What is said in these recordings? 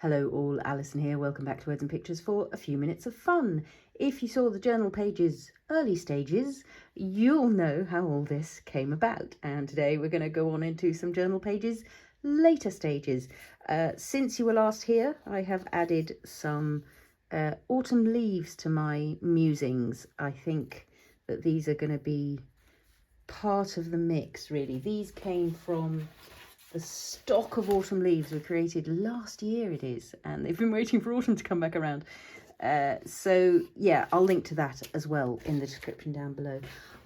Hello all, Alison here. Welcome back to Words and Pictures for a few minutes of fun. If you saw the journal pages early stages, you'll know how all this came about. And today we're going to go on into some journal pages later stages. Since you were last here, I have added some autumn leaves to my musings. I think that these are going to be part of the mix, really. These came from the stock of autumn leaves we created last year, it is, and they've been waiting for autumn to come back around. So yeah, I'll link to that as well in the description down below.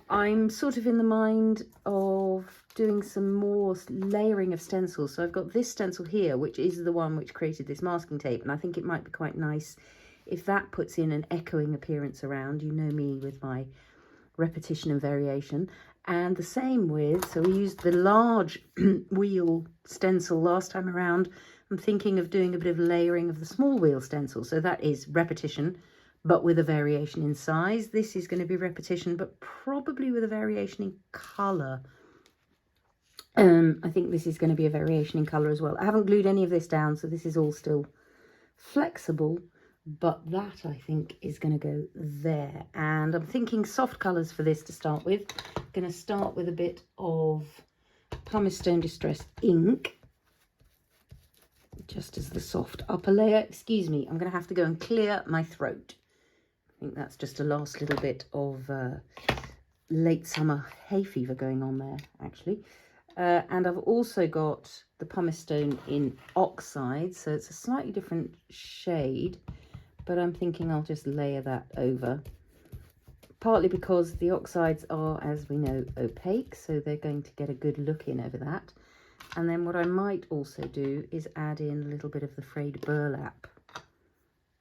I'm sort of in the mind of doing some more layering of stencils. So I've got this stencil here, which is the one which created this masking tape, and I think it might be quite nice if that puts in an echoing appearance around. You know me with my repetition and variation. And the same with, so we used the large wheel stencil last time around. I'm thinking of doing a bit of layering of the small wheel stencil. So that is repetition, but with a variation in size. This is going to be repetition, but probably with a variation in colour. I think this is going to be a variation in colour as well. I haven't glued any of this down, so this is all still flexible. But that, I think, is going to go there. And I'm thinking soft colours for this to start with. I'm going to start with a bit of Pumice Stone Distress ink, just as the soft upper layer. Excuse me, I'm going to have to go and clear my throat. I think that's just a last little bit of late summer hay fever going on there, actually. And I've also got the Pumice Stone in Oxides, so it's a slightly different shade. But I'm thinking I'll just layer that over, partly because the oxides are, as we know, opaque, so they're going to get a good look in over that. And then what I might also do is add in a little bit of the Frayed Burlap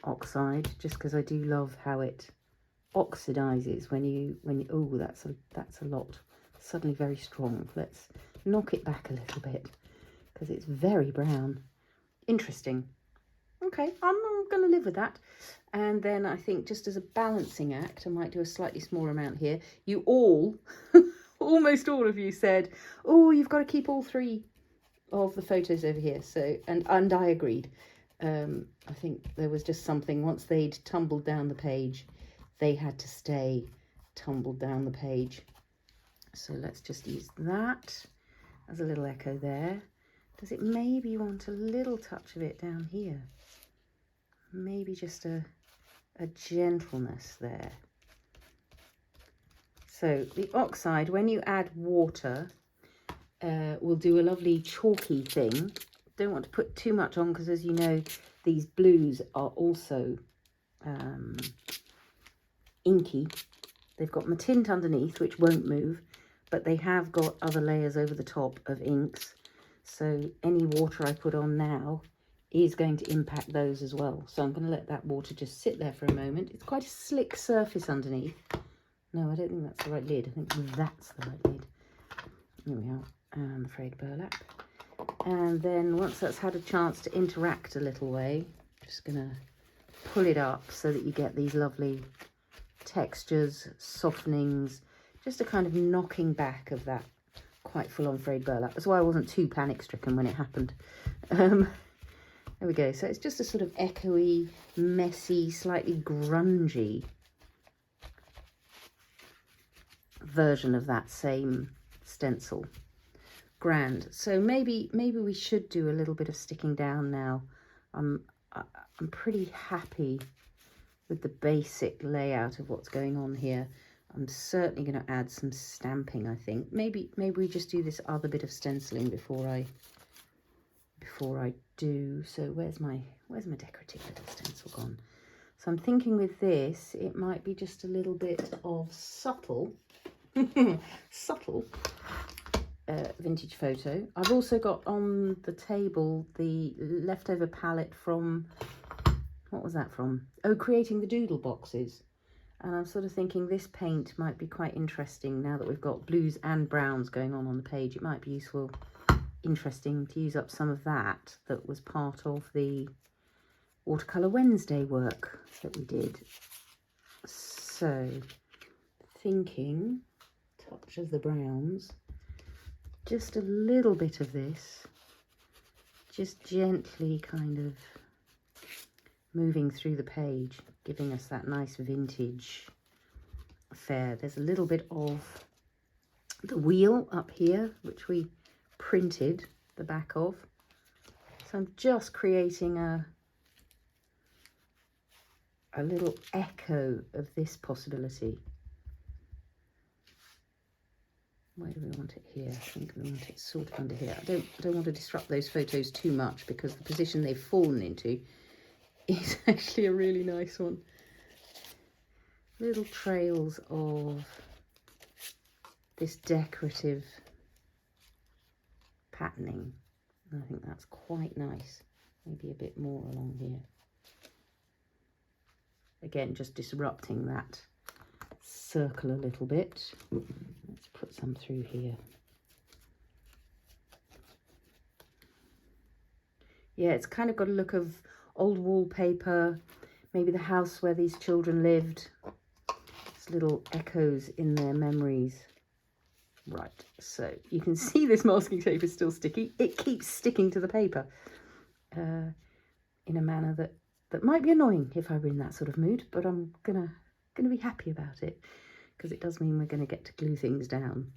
oxide, just because I do love how it oxidizes when you oh, that's a lot, suddenly very strong. Let's knock it back a little bit because it's very brown. Interesting. Okay, I'm going to live with that. And then I think just as a balancing act, I might do a slightly smaller amount here. You all, almost all of you said, oh, you've got to keep all three of the photos over here. So, and I agreed. I think there was just something, once they'd tumbled down the page, they had to stay tumbled down the page. So let's just use that as a little echo there. Does it maybe want a little touch of it down here? Maybe just a gentleness there. So the oxide, when you add water, will do a lovely chalky thing. Don't want to put too much on because, as you know, these blues are also inky. They've got my tint underneath, which won't move, but they have got other layers over the top of inks. So any water I put on now is going to impact those as well. So I'm going to let that water just sit there for a moment. It's quite a slick surface underneath. No, I don't think that's the right lid. I think that's the right lid. There we are. And the Frayed Burlap. And then once that's had a chance to interact a little way, just going to pull it up so that you get these lovely textures, softenings, just a kind of knocking back of that quite full-on Frayed Burlap. That's why I wasn't too panic-stricken when it happened. There we go. So it's just a sort of echoey, messy, slightly grungy version of that same stencil. Grand. So maybe we should do a little bit of sticking down now. I'm pretty happy with the basic layout of what's going on here. I'm certainly going to add some stamping, I think. Maybe we just do this other bit of stenciling before I do. So where's my decorative little stencil gone? So I'm thinking with this, it might be just a little bit of subtle vintage photo. I've also got on the table the leftover palette from, what was that from? Oh, creating the doodle boxes. And I'm sort of thinking this paint might be quite interesting now that we've got blues and browns going on the page. It might be interesting to use up some of that was part of the Watercolor Wednesday work that we did. So thinking touch of the browns, just a little bit of this, just gently kind of moving through the page, giving us that nice vintage affair. There's a little bit of the wheel up here, which we printed the back of. So I'm just creating a little echo of this possibility. Where do we want it here? I think we want it sort of under here. I don't want to disrupt those photos too much because the position they've fallen into is actually a really nice one. Little trails of this decorative patterning. I think that's quite nice. Maybe a bit more along here. Again, just disrupting that circle a little bit. Let's put some through here. Yeah, it's kind of got a look of old wallpaper, maybe the house where these children lived. It's little echoes in their memories. Right, so you can see this masking tape is still sticky. It keeps sticking to the paper in a manner that might be annoying if I were in that sort of mood, but I'm gonna be happy about it because it does mean we're gonna get to glue things down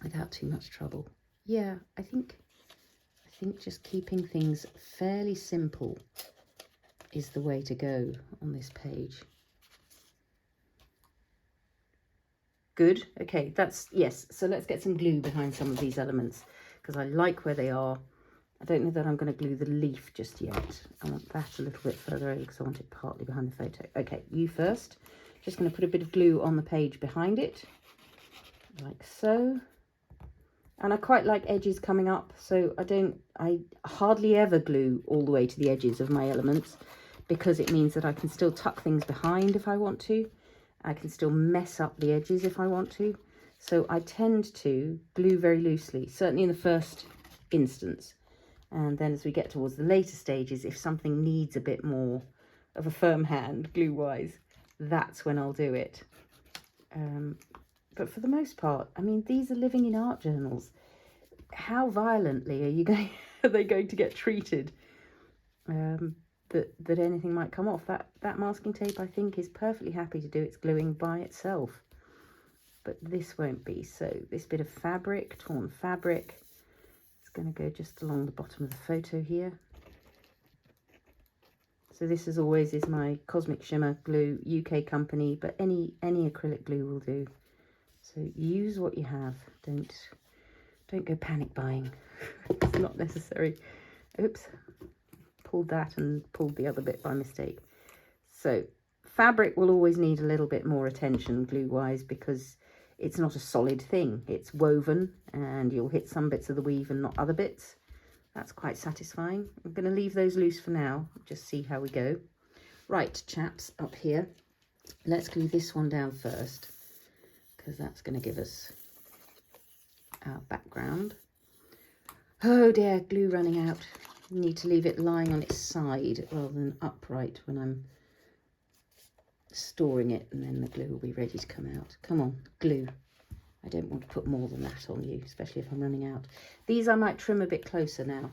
without too much trouble. Yeah, I think just keeping things fairly simple is the way to go on this page. Good. Okay, yes. So let's get some glue behind some of these elements because I like where they are. I don't know that I'm going to glue the leaf just yet. I want that a little bit further over because I want it partly behind the photo. Okay, you first. Just going to put a bit of glue on the page behind it, like so. And I quite like edges coming up, so I hardly ever glue all the way to the edges of my elements because it means that I can still tuck things behind if I want to. I can still mess up the edges if I want to. So I tend to glue very loosely, certainly in the first instance. And then as we get towards the later stages, if something needs a bit more of a firm hand glue-wise, that's when I'll do it. But for the most part, I mean, these are living in art journals. How violently are they going to get treated that anything might come off? That masking tape, I think, is perfectly happy to do its gluing by itself. But this won't be. So this bit of fabric, torn fabric, is going to go just along the bottom of the photo here. So this, as always, is my Cosmic Shimmer glue, UK company, but any acrylic glue will do. So use what you have. Don't go panic buying. It's not necessary. Oops, pulled that and pulled the other bit by mistake. So fabric will always need a little bit more attention glue-wise because it's not a solid thing. It's woven and you'll hit some bits of the weave and not other bits. That's quite satisfying. I'm going to leave those loose for now, just see how we go. Right, chaps, up here. Let's glue this one down first because that's going to give us our background. Oh dear, glue running out. Need to leave it lying on its side rather than upright when I'm storing it, and then the glue will be ready to come out. Come on, glue. I don't want to put more than that on you, especially if I'm running out. These I might trim a bit closer now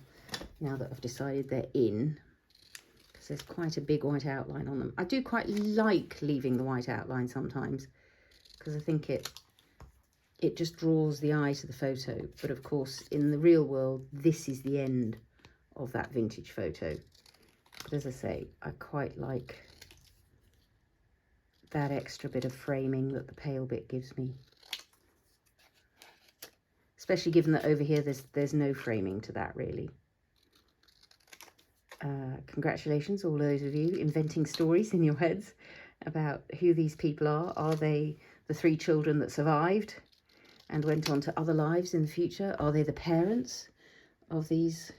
that I've decided they're in, because there's quite a big white outline on them. I do quite like leaving the white outline sometimes, because I think it just draws the eye to the photo. But of course, in the real world, this is the end of that vintage photo. But as I say, I quite like that extra bit of framing that the pale bit gives me. Especially given that over here there's no framing to that really. Congratulations, all those of you inventing stories in your heads about who these people are. Are they the 3 children that survived and went on to other lives in the future? Are they the parents of these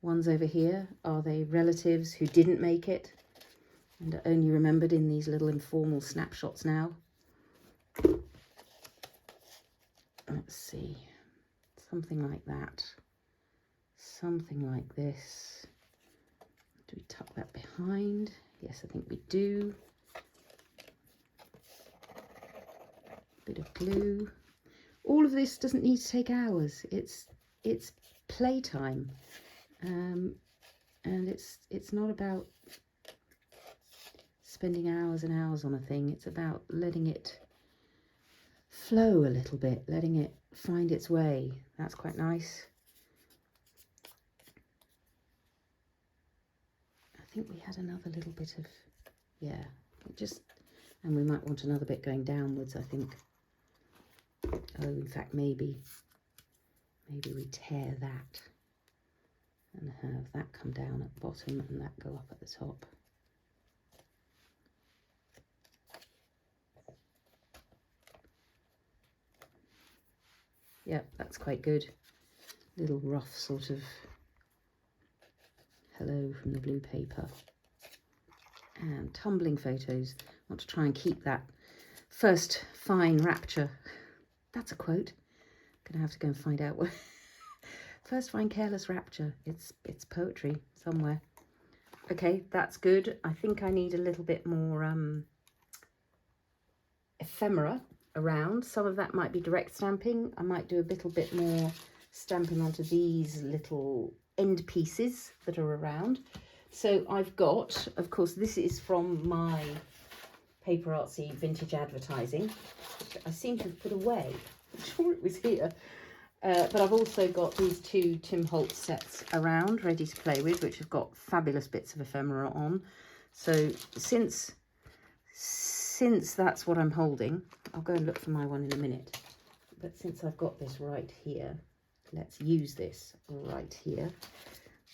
ones over here? Are they relatives who didn't make it and are only remembered in these little informal snapshots now? Let's see, something like that, something like this. Do we tuck that behind? Yes, I think we do. Bit of glue. All of this doesn't need to take hours. It's playtime, and And it's not about spending hours and hours on a thing. It's about letting it flow a little bit, letting it find its way. That's quite nice. I think we had another little bit of, yeah, and we might want another bit going downwards, I think. Oh, in fact, maybe we tear that and have that come down at the bottom and that go up at the top. Yep, that's quite good. Little rough sort of hello from the blue paper. And tumbling photos. I want to try and keep that first fine rapture. That's a quote. I'm gonna have to go and find out what first fine careless rapture. It's poetry somewhere. Okay, that's good. I think I need a little bit more ephemera around. Some of that might be direct stamping. I might do a little bit more stamping onto these little end pieces that are around. So I've got, of course, this is from my PaperArtsy vintage advertising, which I seem to have put away. I'm sure it was here. But I've also got these two Tim Holtz sets around, ready to play with, which have got fabulous bits of ephemera on. So since that's what I'm holding, I'll go and look for my one in a minute. But since I've got this right here, let's use this right here.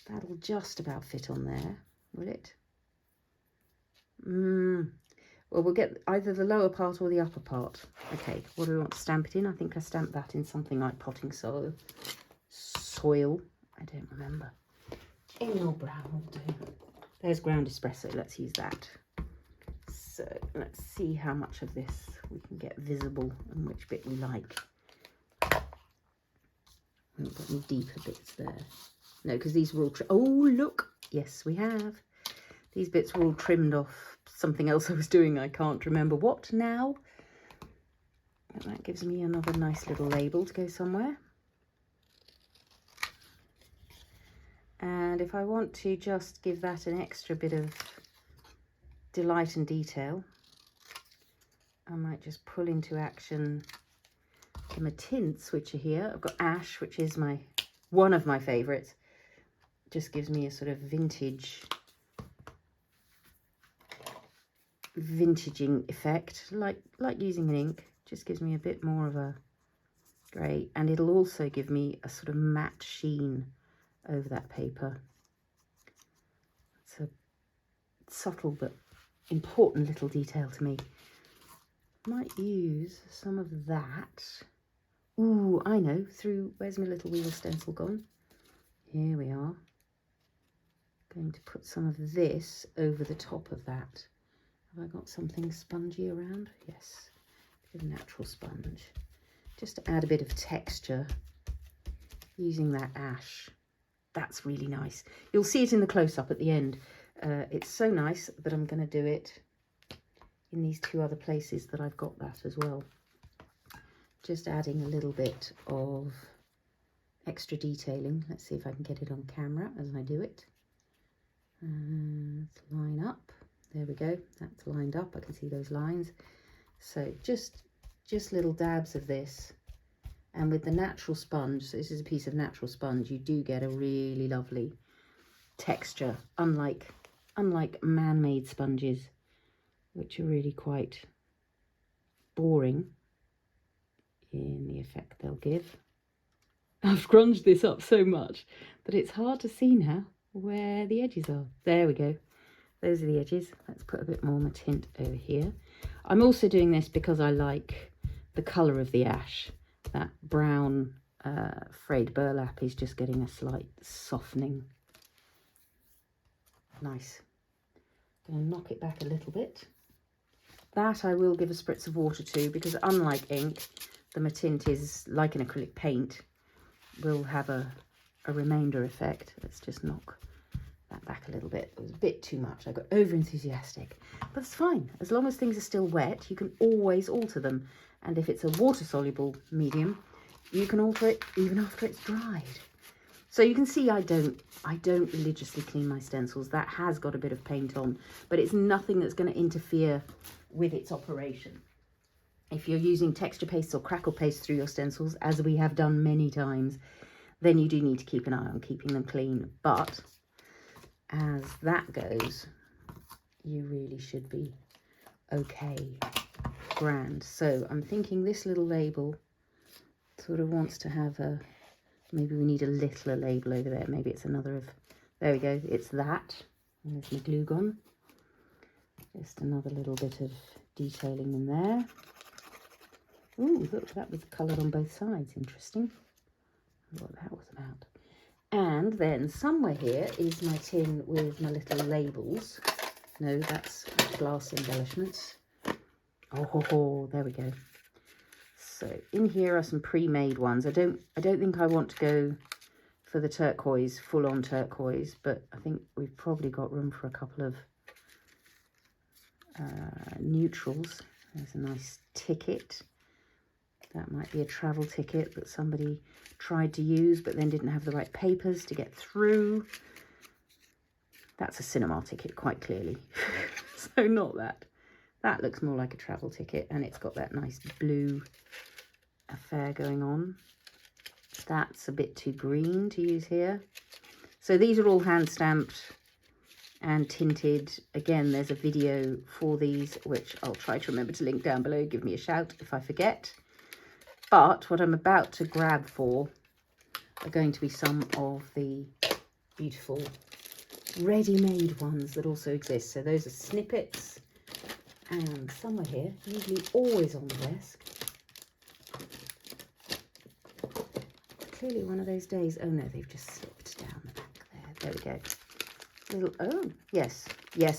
That'll just about fit on there, will it? Well, we'll get either the lower part or the upper part. Okay, what do we want to stamp it in? I think I stamped that in something like potting soil. I don't remember. Any old brown will do. There's ground espresso. Let's use that. So let's see how much of this we can get visible and which bit we like. We haven't got any deeper bits there. No, because these were all oh, look. Yes, we have. These bits were all trimmed off something else I was doing. I can't remember what now. But that gives me another nice little label to go somewhere. And if I want to just give that an extra bit of delight and detail, I might just pull into action the Mattints, which are here. I've got Ash, which is one of my favourites. Just gives me a sort of vintaging effect, like using an ink. Just gives me a bit more of a grey, and it'll also give me a sort of matte sheen over that paper. It's a subtle but important little detail to me. Might use some of that. Ooh, I know, where's my little wheel stencil gone? Here we are. Going to put some of this over the top of that. Have I got something spongy around? Yes, a bit of natural sponge. Just to add a bit of texture using that ash. That's really nice. You'll see it in the close-up at the end. It's so nice that I'm going to do it in these two other places that I've got that as well. Just adding a little bit of extra detailing. Let's see if I can get it on camera as I do it. Let's line up. There we go. That's lined up. I can see those lines. So just little dabs of this. And with the natural sponge, so this is a piece of natural sponge, you do get a really lovely texture, unlike man-made sponges, which are really quite boring in the effect they'll give. I've scrunched this up so much that it's hard to see now where the edges are. There we go. Those are the edges. Let's put a bit more Mattint over here. I'm also doing this because I like the colour of the ash. That brown frayed burlap is just getting a slight softening. Nice. Going to knock it back a little bit. That I will give a spritz of water to, because unlike ink, the Mattint is like an acrylic paint, will have a remainder effect. Let's just knock that back a little bit. It was a bit too much. I got over enthusiastic, but it's fine. As long as things are still wet, you can always alter them. And if it's a water soluble medium, you can alter it even after it's dried. So you can see I don't religiously clean my stencils. That has got a bit of paint on, but it's nothing that's going to interfere with its operation. If you're using texture paste or crackle paste through your stencils, as we have done many times, then you do need to keep an eye on keeping them clean. But as that goes, you really should be okay. Grand. So I'm thinking this little label sort of wants to have a, maybe we need a littler label over there. Maybe it's another of, there we go, it's that. And there's my glue gun. Just another little bit of detailing in there. Ooh, look, that was coloured on both sides. Interesting. What that was about. And then somewhere here is my tin with my little labels. No, that's glass embellishments. Oh, there we go. So in here are some pre-made ones. I don't think I want to go for the turquoise, full-on turquoise, but I think we've probably got room for a couple of neutrals. There's a nice ticket. That might be a travel ticket that somebody tried to use but then didn't have the right papers to get through. That's a cinema ticket, quite clearly. So not that. That looks more like a travel ticket, and it's got that nice blue affair going on. That's a bit too green to use here. So these are all hand stamped and tinted. Again, there's a video for these, which I'll try to remember to link down below. Give me a shout if I forget. But what I'm about to grab for are going to be some of the beautiful ready-made ones that also exist. So those are Snippets, and somewhere here, usually always on the desk. Clearly one of those days. Oh no, they've just slipped down the back there. There we go. Little, oh yes,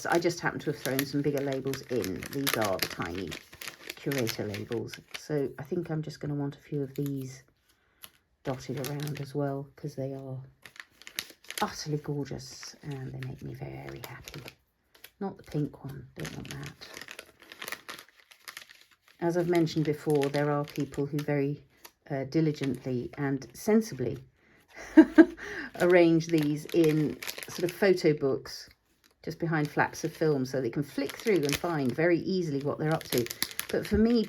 I just happen to have thrown some bigger labels in. These are the tiny Curator labels. So I think I'm just going to want a few of these dotted around as well, because they are utterly gorgeous and they make me very happy. Not the pink one, don't want that. As I've mentioned before, there are people who very diligently and sensibly arrange these in sort of photo books just behind flaps of film, so they can flick through and find very easily what they're up to. But for me,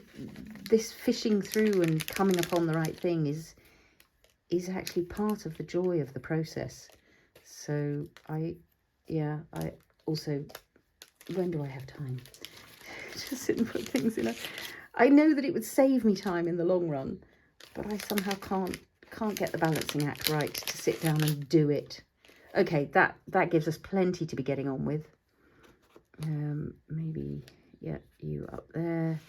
this fishing through and coming upon the right thing is actually part of the joy of the process. So I also, when do I have time to sit and put things in? I know that it would save me time in the long run, but I somehow can't get the balancing act right to sit down and do it. Okay, that gives us plenty to be getting on with. Maybe, yeah, you up there.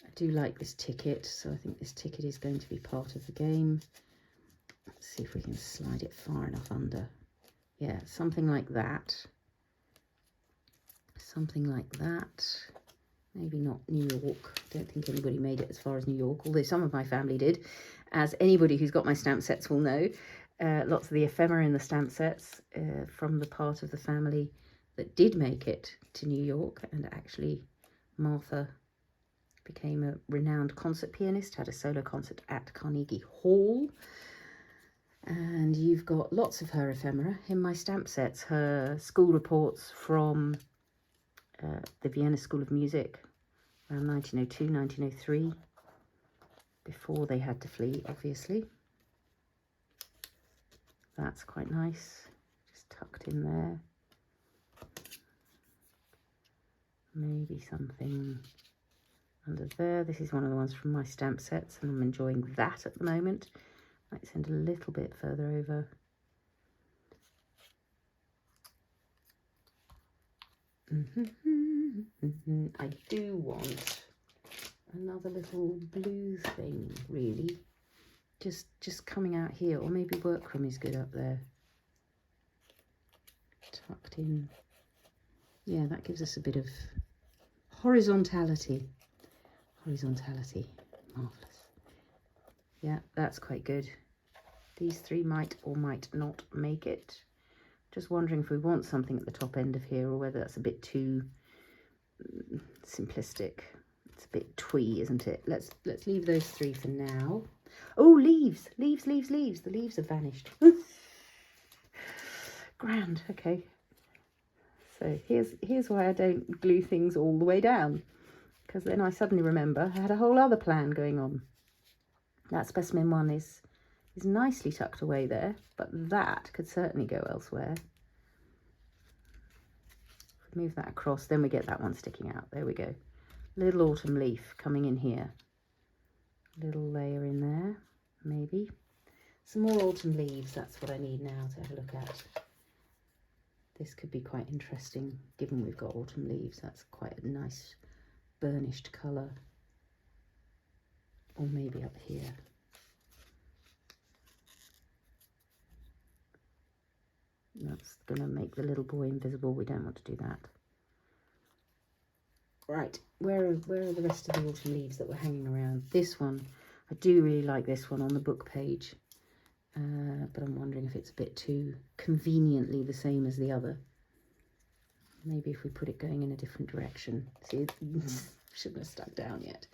I do like this ticket, so I think this ticket is going to be part of the game. Let's see if we can slide it far enough under. Yeah, something like that. Something like that. Maybe not New York. I don't think anybody made it as far as New York, although some of my family did. As anybody who's got my stamp sets will know, lots of the ephemera in the stamp sets from the part of the family that did make it to New York. And actually, Martha became a renowned concert pianist, had a solo concert at Carnegie Hall. And you've got lots of her ephemera in my stamp sets. Her school reports from the Vienna School of Music around 1902, 1903, before they had to flee, obviously. That's quite nice, just tucked in there. Maybe something under there. This is one of the ones from my stamp sets, and I'm enjoying that at the moment. Might send a little bit further over. I do want another little blue thing, really. Just coming out here, or maybe workroom is good up there. Tucked in. Yeah, that gives us a bit of horizontality. Horizontality, marvellous. Yeah, that's quite good. These three might or might not make it. Just wondering if we want something at the top end of here, or whether that's a bit too simplistic. It's a bit twee, isn't it? Let's leave those three for now. Oh, leaves. The leaves have vanished. Grand, okay. So here's why I don't glue things all the way down, because then I suddenly remember I had a whole other plan going on. That specimen one is nicely tucked away there, but that could certainly go elsewhere. Move that across, then we get that one sticking out. There we go. Little autumn leaf coming in here. Little layer in there, maybe. Some more autumn leaves, that's what I need now to have a look at. This could be quite interesting, given we've got autumn leaves. That's quite a nice burnished colour. Or maybe up here. That's going to make the little boy invisible. We don't want to do that. Right, where are the rest of the autumn leaves that were hanging around? This one, I do really like this one on the book page. But I'm wondering if it's a bit too conveniently the same as the other. Maybe if we put it going in a different direction. See, it shouldn't have stuck down yet.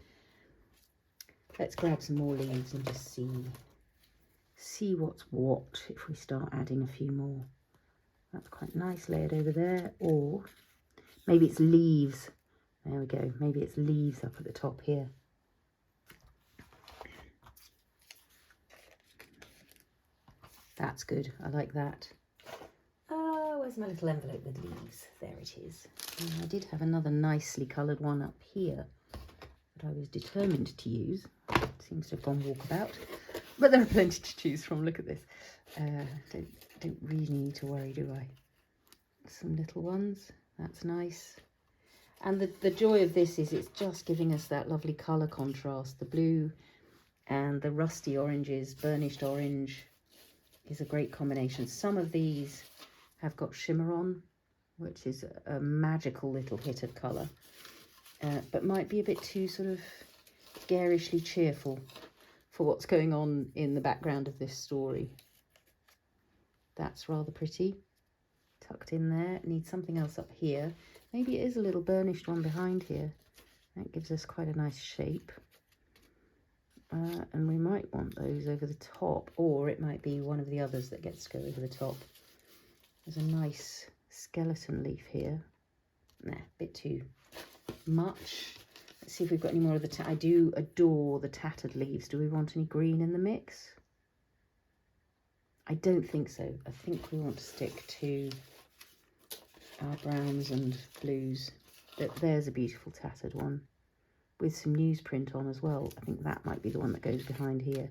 Let's grab some more leaves and just see what's what if we start adding a few more. That's quite nice layered over there. Or maybe it's leaves. There we go. Maybe it's leaves up at the top here. That's good. I like that. Where's my little envelope with leaves? There it is. And I did have another nicely coloured one up here that I was determined to use. It seems to have gone walkabout, but there are plenty to choose from. Look at this. Don't really need to worry, do I? Some little ones. That's nice. And the joy of this is it's just giving us that lovely colour contrast. The blue and the rusty oranges, burnished orange, is a great combination. Some of these have got shimmer on, which is a magical little hit of colour, but might be a bit too sort of garishly cheerful for what's going on in the background of this story. That's rather pretty, tucked in there. Needs something else up here. Maybe it is a little burnished one behind here. That gives us quite a nice shape. And we might want those over the top, or it might be one of the others that gets to go over the top. There's a nice skeleton leaf here. Nah, a bit too much. Let's see if we've got any more of the I do adore the tattered leaves. Do we want any green in the mix? I don't think so. I think we want to stick to our browns and blues. There's a beautiful tattered one with some newsprint on as well. I think that might be the one that goes behind here.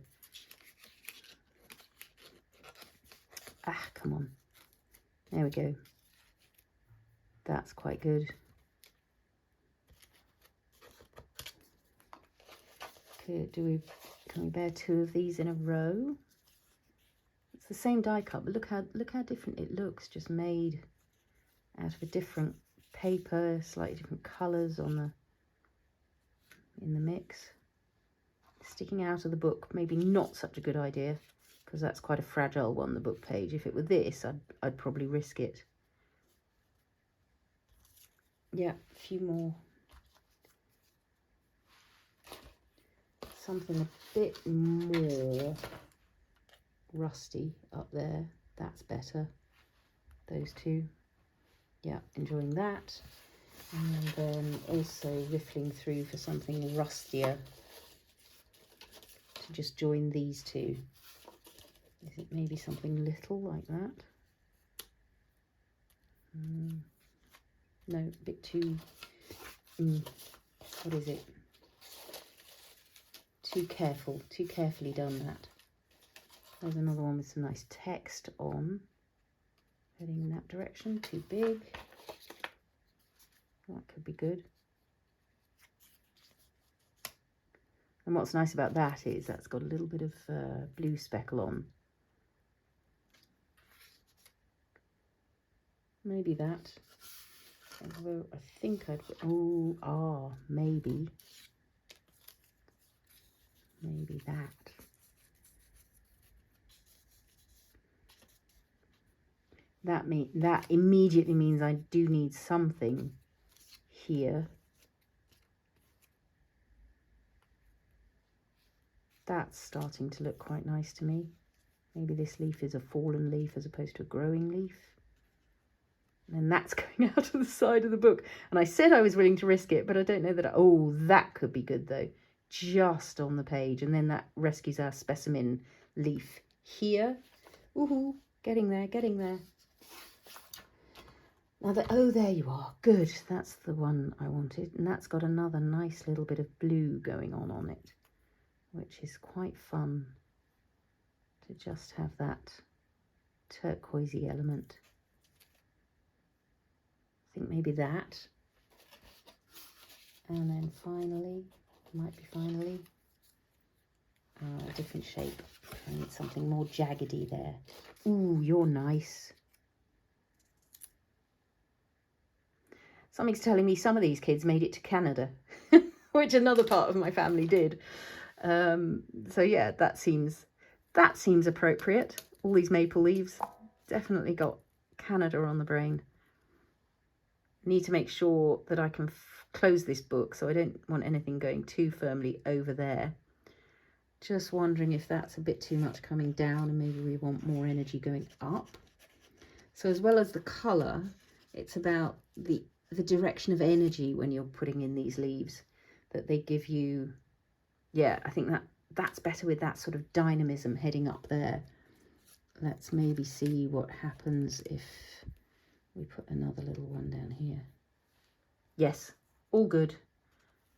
Ah, come on. There we go. That's quite good. Okay, can we bear two of these in a row? It's the same die cut, but look how different it looks, just made out of a different paper, slightly different colours in the mix. Sticking out of the book, maybe not such a good idea, because that's quite a fragile one, the book page. If it were this, I'd probably risk it. Yeah, a few more. Something a bit more rusty up there. That's better. Those two. Yeah, enjoying that. And then also riffling through for something rustier to just join these two. Is it maybe something little like that? No, a bit too, what is it? Too carefully done that. There's another one with some nice text on, heading in that direction. Too big. That could be good. And what's nice about that is that's got a little bit of blue speckle on. Maybe that. Although I think maybe that. That immediately means I do need something here. That's starting to look quite nice to me. Maybe this leaf is a fallen leaf as opposed to a growing leaf. And that's going out of the side of the book. And I said I was willing to risk it, but I don't know that. Oh, that could be good though. Just on the page. And then that rescues our specimen leaf here. Woohoo, getting there, getting there. Now, oh, there you are. Good, that's the one I wanted. And that's got another nice little bit of blue going on it, which is quite fun to just have that turquoisey element. I think maybe that. And then finally, a different shape. I need something more jaggedy there. Ooh, you're nice. Something's telling me some of these kids made it to Canada, which another part of my family did. So yeah, that seems appropriate. All these maple leaves definitely got Canada on the brain. Need to make sure that I can close this book, so I don't want anything going too firmly over there. Just wondering if that's a bit too much coming down, and maybe we want more energy going up. So as well as the colour, it's about the direction of energy when you're putting in these leaves, that they give you. Yeah, I think that's better with that sort of dynamism heading up there. Let's maybe see what happens if we put another little one down here. Yes, all good.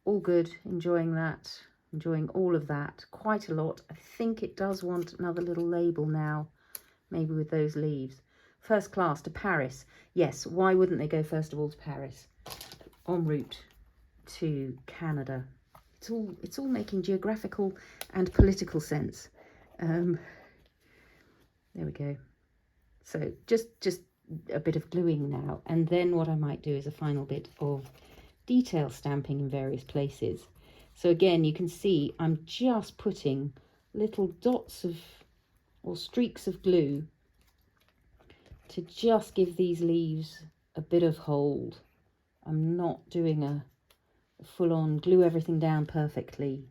All good. Enjoying that. Enjoying all of that quite a lot. I think it does want another little label now, maybe with those leaves. First class to Paris. Yes, why wouldn't they go first of all to Paris? En route to Canada. It's all making geographical and political sense. There we go. So just a bit of gluing now, and then what I might do is a final bit of detail stamping in various places. So again, you can see I'm just putting little dots of or streaks of glue to just give these leaves a bit of hold. I'm not doing a full-on glue everything down perfectly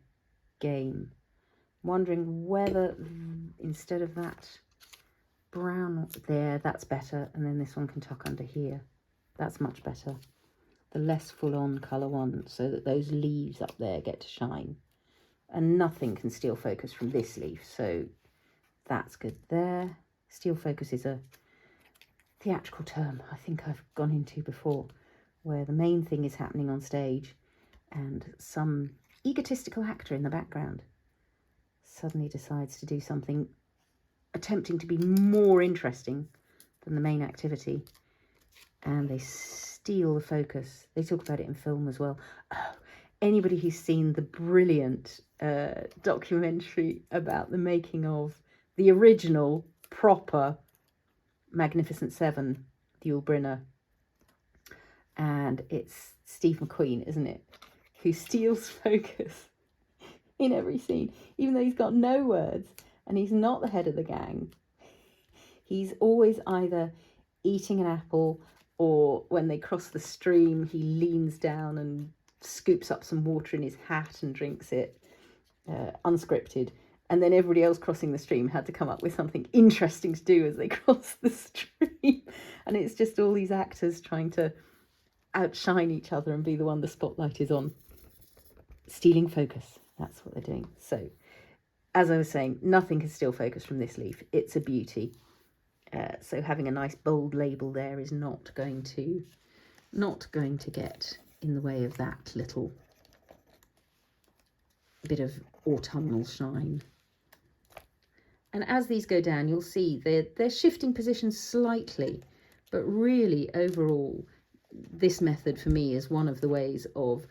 game. Wondering whether instead of that brown there, that's better, and then this one can tuck under here. That's much better. The less full-on colour one, so that those leaves up there get to shine. And nothing can steal focus from this leaf, so that's good there. Steal focus is a theatrical term I think I've gone into before, where the main thing is happening on stage and some egotistical actor in the background suddenly decides to do something attempting to be more interesting than the main activity, and they steal the focus. They talk about it in film as well. Oh, anybody who's seen the brilliant documentary about the making of the original proper Magnificent Seven, the Yul Brynner, and it's Steve McQueen, isn't it, who steals focus in every scene, even though he's got no words and he's not the head of the gang. He's always either eating an apple, or when they cross the stream, he leans down and scoops up some water in his hat and drinks it, unscripted. And then everybody else crossing the stream had to come up with something interesting to do as they cross the stream. And it's just all these actors trying to outshine each other and be the one the spotlight is on. Stealing focus, that's what they're doing. So, as I was saying, nothing can steal focus from this leaf. It's a beauty. So having a nice bold label there is not going to get in the way of that little bit of autumnal shine. And as these go down, you'll see they're shifting positions slightly, but really overall, this method for me is one of the ways of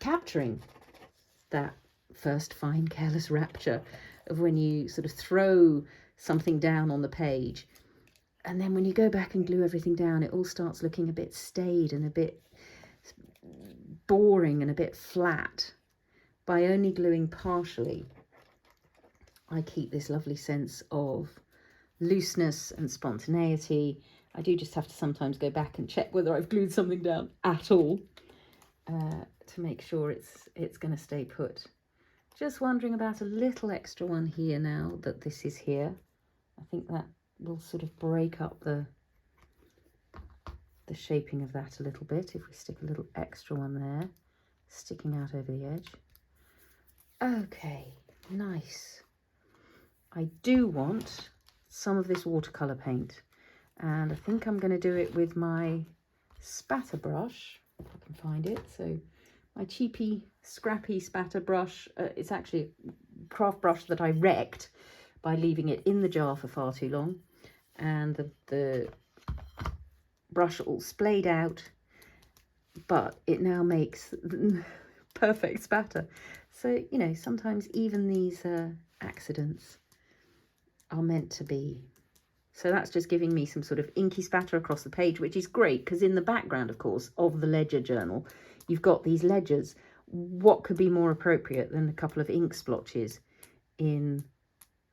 capturing that first fine careless rapture of when you sort of throw something down on the page, and then when you go back and glue everything down, it all starts looking a bit staid and a bit boring and a bit flat. By only gluing partially, I keep this lovely sense of looseness and spontaneity. I do just have to sometimes go back and check whether I've glued something down at all, to make sure it's going to stay put. Just wondering about a little extra one here now that this is here. I think that will sort of break up the the shaping of that a little bit. If we stick a little extra one there, sticking out over the edge. Okay, nice. I do want some of this watercolor paint, and I think I'm going to do it with my spatter brush, if I can find it. So my cheapy, scrappy spatter brush, it's actually a craft brush that I wrecked by leaving it in the jar for far too long, and the brush all splayed out, but it now makes perfect spatter. So, you know, sometimes even these accidents are meant to be. So that's just giving me some sort of inky spatter across the page, which is great because in the background, of course, of the ledger journal, you've got these ledgers. What could be more appropriate than a couple of ink splotches in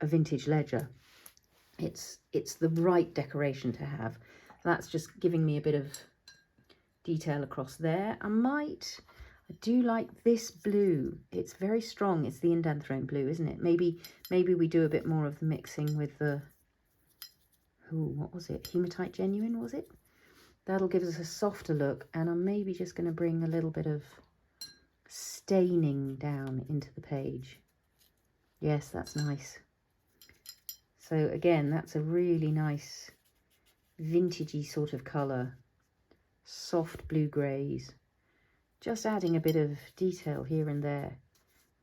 a vintage ledger? It's the right decoration to have. That's just giving me a bit of detail across there. I do like this blue. It's very strong. It's the indentrone blue, isn't it? Maybe we do a bit more of the mixing with the, oh, what was it? Hematite Genuine, was it? That'll give us a softer look. And I'm maybe just going to bring a little bit of staining down into the page. Yes, that's nice. So again, that's a really nice vintagey sort of colour. Soft blue greys. Just adding a bit of detail here and there.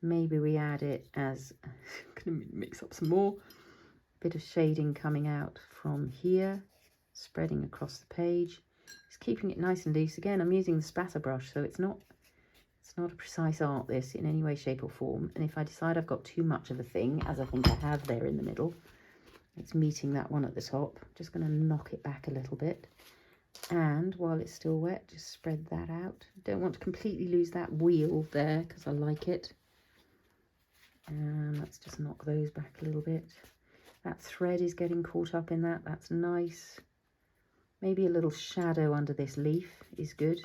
Maybe we add it as, I'm going to mix up some more. Bit of shading coming out from here, spreading across the page. Just keeping it nice and loose. Again, I'm using the spatter brush, so it's not a precise art, this, in any way, shape or form. And if I decide I've got too much of a thing, as I think I have there in the middle, it's meeting that one at the top. I'm just going to knock it back a little bit. And while it's still wet, just spread that out. Don't want to completely lose that wheel there because I like it. And let's just knock those back a little bit. That thread is getting caught up in that. That's nice. Maybe a little shadow under this leaf is good.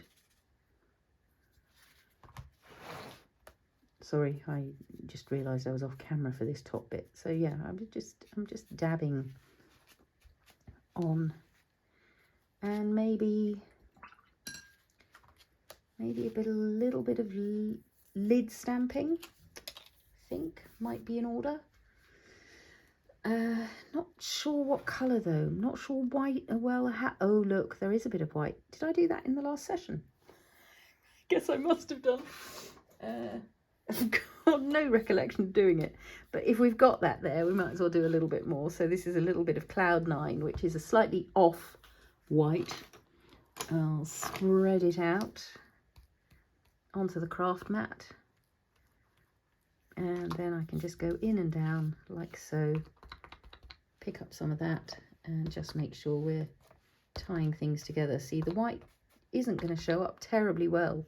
Sorry, I just realised I was off camera for this top bit. So yeah, I'm just dabbing on. And maybe a little bit of lid stamping, I think might be in order. Not sure what colour though. Not sure white. Oh look, there is a bit of white. Did I do that in the last session? Guess I must have done. I've got no recollection of doing it. But if we've got that there, we might as well do a little bit more. So this is a little bit of Cloud 9, which is a slightly off white. I'll spread it out onto the craft mat, and then I can just go in and down like so, pick up some of that and just make sure we're tying things together. See, the white isn't going to show up terribly well,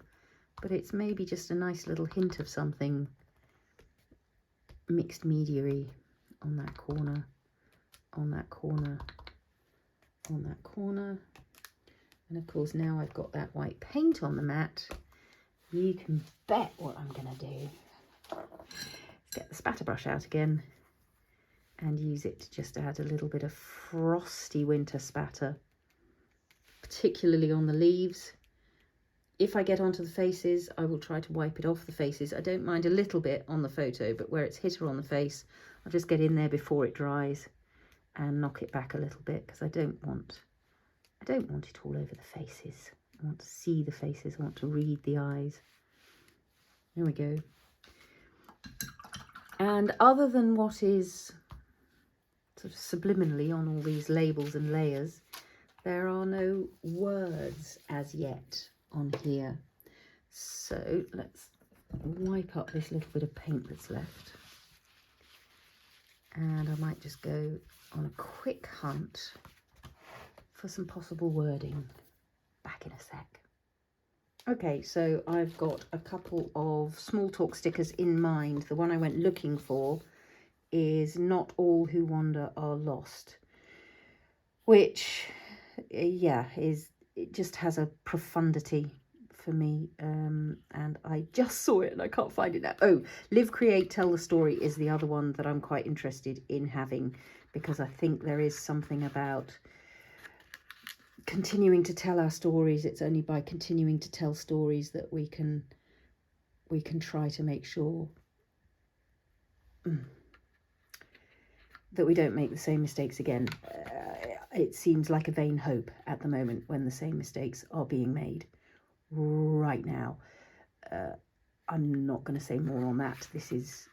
but it's maybe just a nice little hint of something mixed media-y on that corner, on that corner, on that corner. And of course, now I've got that white paint on the mat, you can bet what I'm going to do. Let's get the spatter brush out again and use it to just add a little bit of frosty winter spatter, particularly on the leaves. If I get onto the faces, I will try to wipe it off the faces. I don't mind a little bit on the photo, but where it's hit her on the face, I'll just get in there before it dries and knock it back a little bit, because I don't want it all over the faces. I want to see the faces. I want to read the eyes. There we go. And other than what is sort of subliminally on all these labels and layers, there are no words as yet on here. So let's wipe up this little bit of paint that's left. And I might just go on a quick hunt for some possible wording. Back in a sec. Okay, so I've got a couple of small talk stickers in mind. The one I went looking for is "Not all who wander are lost," which, yeah, it just has a profundity for me. And I just saw it and I can't find it now. Oh, "Live, Create, Tell the Story" is the other one that I'm quite interested in having, because I think there is something about continuing to tell our stories. It's only by continuing to tell stories that we can try to make sure that we don't make the same mistakes again. It seems like a vain hope at the moment when the same mistakes are being made right now. I'm not going to say more on that. This is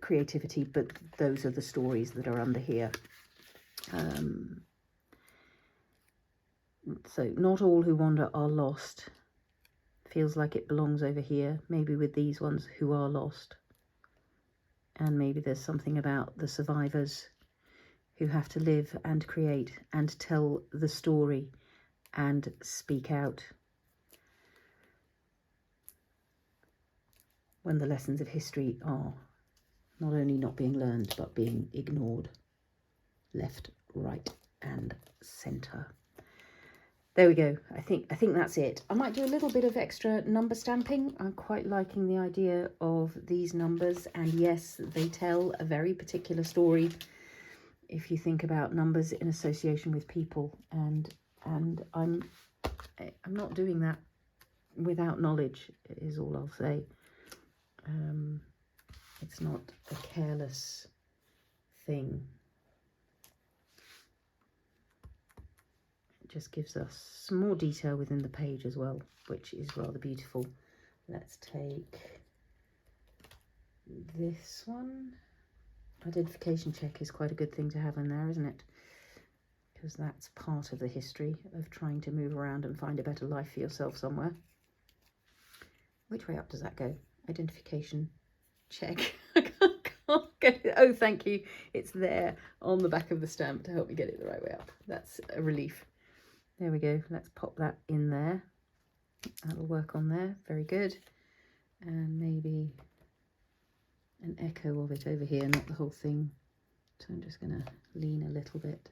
creativity, but those are the stories that are under here. So not all who wander are lost. Feels like it belongs over here, maybe with these ones who are lost. And maybe there's something about the survivors who have to live and create and tell the story and speak out when the lessons of history are not only not being learned, but being ignored, left, right, and centre. There we go. I think that's it. I might do a little bit of extra number stamping. I'm quite liking the idea of these numbers, and yes, they tell a very particular story if you think about numbers in association with people, and I'm not doing that without knowledge, is all I'll say. It's not a careless thing. Just gives us some more detail within the page as well, which is rather beautiful. Let's take this one. Identification check is quite a good thing to have in there, isn't it? Because that's part of the history of trying to move around and find a better life for yourself somewhere. Which way up does that go? Identification check. I can't get it. Oh, thank you. It's there on the back of the stamp to help me get it the right way up. That's a relief. There we go. Let's pop that in there. That'll work on there. Very good. And maybe an echo of it over here, not the whole thing. So I'm just going to lean a little bit.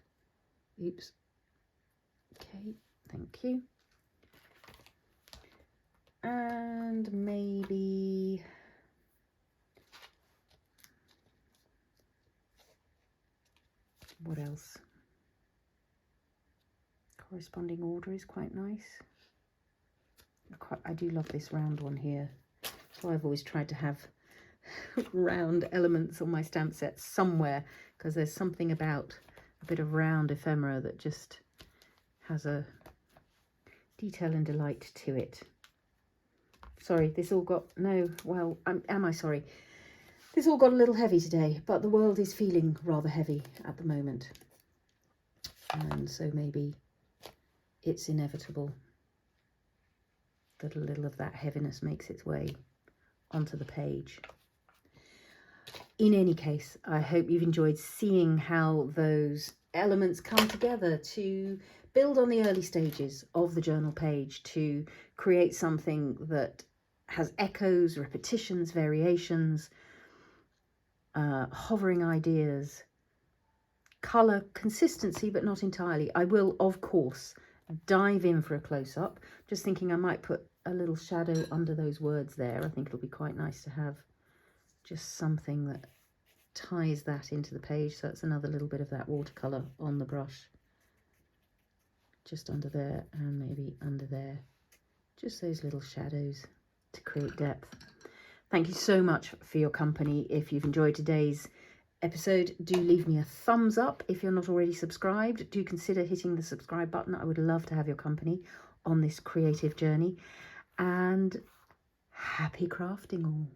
Oops. Okay, thank you. And maybe what else? Corresponding order is quite nice. I do love this round one here. So I've always tried to have round elements on my stamp set somewhere, because there's something about a bit of round ephemera that just has a detail and delight to it. Sorry, this all got, no, well, am I sorry? This all got a little heavy today, but the world is feeling rather heavy at the moment. And so maybe it's inevitable that a little of that heaviness makes its way onto the page. In any case, I hope you've enjoyed seeing how those elements come together to build on the early stages of the journal page to create something that has echoes, repetitions, variations, hovering ideas, colour, consistency, but not entirely. I will, of course, dive in for a close-up. Just thinking I might put a little shadow under those words there. I think it'll be quite nice to have just something that ties that into the page. So that's another little bit of that watercolour on the brush. Just under there and maybe under there. Just those little shadows to create depth. Thank you so much for your company. If you've enjoyed today's episode, do leave me a thumbs up. If you're not already subscribed, do consider hitting the subscribe button. I would love to have your company on this creative journey. And happy crafting all.